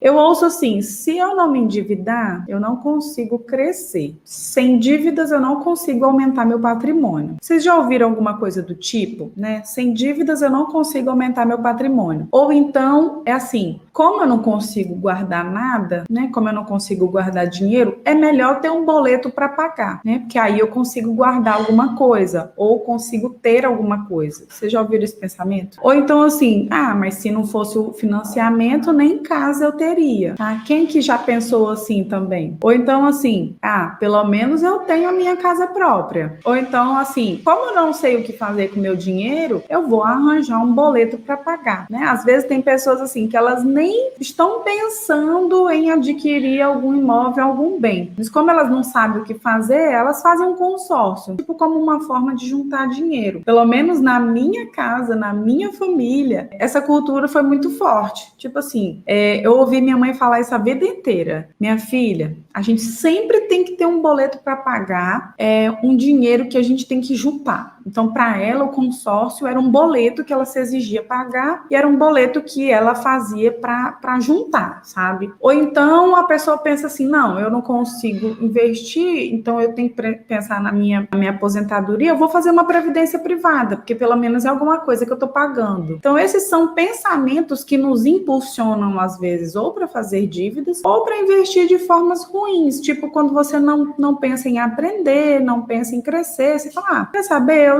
Eu ouço assim, se eu não me endividar, eu não consigo crescer. Sem dívidas, eu não consigo aumentar meu patrimônio. Vocês já ouviram alguma coisa do tipo, né? Sem dívidas, eu não consigo aumentar meu patrimônio. Ou então, é assim, como eu não consigo guardar nada, né? Como eu não consigo guardar dinheiro, é melhor ter um boleto para pagar, né? Porque aí eu consigo guardar alguma coisa, ou consigo ter alguma coisa. Vocês já ouviram esse pensamento? Ou então assim, mas se não fosse o financiamento, nem em casa eu teria, tá? Quem que já pensou assim também? Ou então assim, pelo menos eu tenho a minha casa própria. Ou então assim, como eu não sei o que fazer com o meu dinheiro, eu vou arranjar um boleto para pagar, né? Às vezes tem pessoas assim que elas nem estão pensando em adquirir algum imóvel, algum bem. Mas como elas não sabem o que fazer, elas fazem um consórcio, tipo como uma forma de juntar dinheiro. Pelo menos na minha casa, na minha família, essa cultura foi muito forte. Tipo assim, eu ouvi minha mãe falar isso a vida inteira. Minha filha, a gente sempre tem que ter um boleto para pagar, um dinheiro que a gente tem que juntar. Então, para ela, o consórcio era um boleto que ela se exigia pagar e era um boleto que ela fazia para juntar, sabe? Ou então a pessoa pensa assim, não, eu não consigo investir, então eu tenho que pensar na minha aposentadoria, eu vou fazer uma previdência privada, porque pelo menos é alguma coisa que eu estou pagando. Então, esses são pensamentos que nos impulsionam, às vezes, ou para fazer dívidas, ou para investir de formas ruins, tipo quando você não pensa em aprender, não pensa em crescer, você fala, quer saber,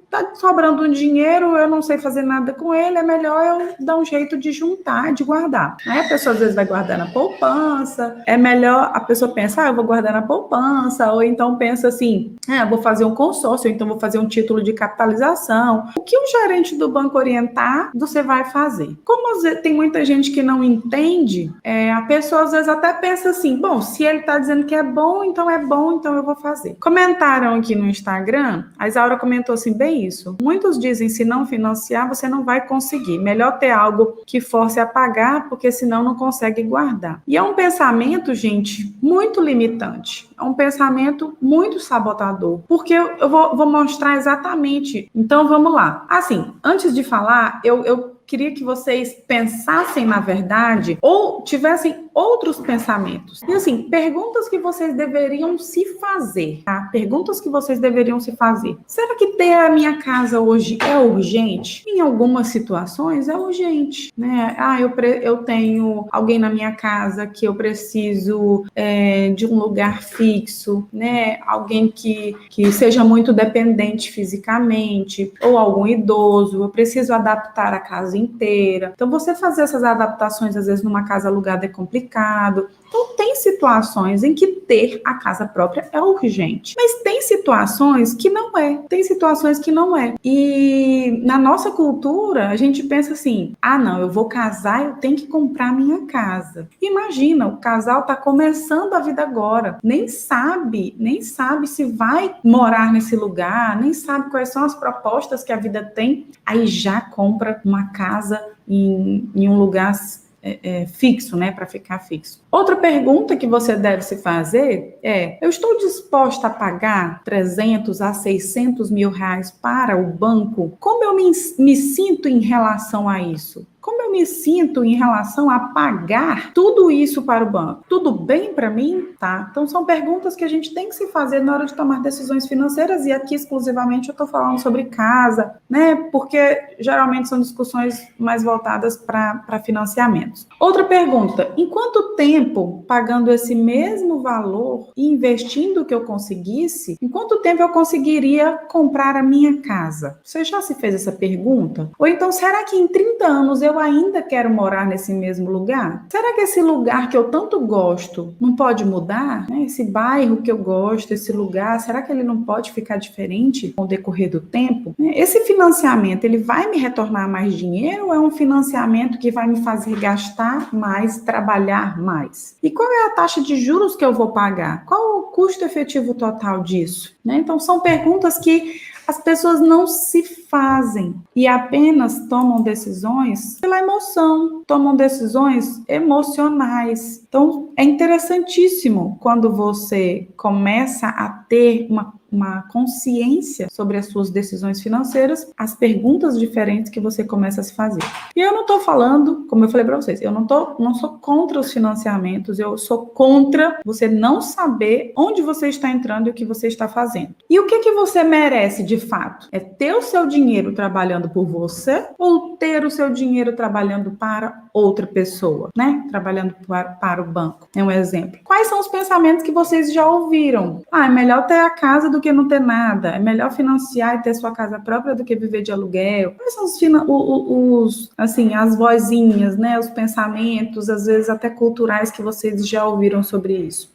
tá sobrando um dinheiro, eu não sei fazer nada com ele, é melhor eu dar um jeito de juntar, de guardar. Aí a pessoa às vezes vai guardar na poupança, é melhor, a pessoa pensa, eu vou guardar na poupança, ou então pensa assim, eu vou fazer um consórcio, ou então vou fazer um título de capitalização. O que o gerente do banco orientar, você vai fazer. Como tem muita gente que não entende, a pessoa às vezes até pensa assim, bom, se ele tá dizendo que é bom, então eu vou fazer. Comentaram aqui no Instagram, a Isaura comentou assim, bem isso. Muitos dizem, se não financiar, você não vai conseguir. Melhor ter algo que force a pagar, porque senão não consegue guardar. E é um pensamento, gente, muito limitante. É um pensamento muito sabotador. Porque eu vou mostrar exatamente. Então, vamos lá. Assim, antes de falar, eu queria que vocês pensassem na verdade ou tivessem outros pensamentos. E assim, perguntas que vocês deveriam se fazer, tá? Perguntas que vocês deveriam se fazer. Será que ter a minha casa hoje é urgente? Em algumas situações é urgente, né? Eu tenho alguém na minha casa que eu preciso de um lugar fixo, né? Alguém que seja muito dependente fisicamente, ou algum idoso, eu preciso adaptar a casa inteira. Então, você fazer essas adaptações, às vezes, numa casa alugada é complicado. Então, tem situações em que ter a casa própria é urgente. Mas tem situações que não é. Tem situações que não é. E na nossa cultura, a gente pensa assim, não, eu vou casar, eu tenho que comprar minha casa. Imagina, o casal tá começando a vida agora. Nem sabe se vai morar nesse lugar, nem sabe quais são as propostas que a vida tem. Aí já compra uma casa em um lugar fixo, né, para ficar fixo. Outra pergunta que você deve se fazer eu estou disposta a pagar 300 a 600 mil reais para o banco? Como eu me sinto em relação a isso? Como eu me sinto em relação a pagar tudo isso para o banco? Tudo bem para mim? Tá? Então, são perguntas que a gente tem que se fazer na hora de tomar decisões financeiras, e aqui exclusivamente eu estou falando sobre casa, né? Porque geralmente são discussões mais voltadas para financiamentos. Outra pergunta, em quanto tempo, pagando esse mesmo valor e investindo o que eu conseguisse, em quanto tempo eu conseguiria comprar a minha casa? Você já se fez essa pergunta? Ou então, será que em 30 anos eu ainda quero morar nesse mesmo lugar? Será que esse lugar que eu tanto gosto não pode mudar? Esse bairro que eu gosto, esse lugar, será que ele não pode ficar diferente com o decorrer do tempo? Esse financiamento, ele vai me retornar mais dinheiro ou é um financiamento que vai me fazer gastar mais, trabalhar mais? E qual é a taxa de juros que eu vou pagar? Qual o custo efetivo total disso? Então, são perguntas que as pessoas não se fazem e apenas tomam decisões pela emoção, tomam decisões emocionais. Então, é interessantíssimo quando você começa a ter uma consciência sobre as suas decisões financeiras, as perguntas diferentes que você começa a se fazer. E eu não estou falando, como eu falei para vocês, eu não sou contra os financiamentos, eu sou contra você não saber onde você está entrando e o que você está fazendo. E o que você merece de fato? É ter o seu dinheiro trabalhando por você ou ter o seu dinheiro trabalhando para outra pessoa, né? Trabalhando para o banco. É um exemplo. Quais são os pensamentos que vocês já ouviram? É melhor ter a casa do que não ter nada. É melhor financiar e ter sua casa própria do que viver de aluguel. Quais são as vozinhas, né? Os pensamentos, às vezes até culturais, que vocês já ouviram sobre isso?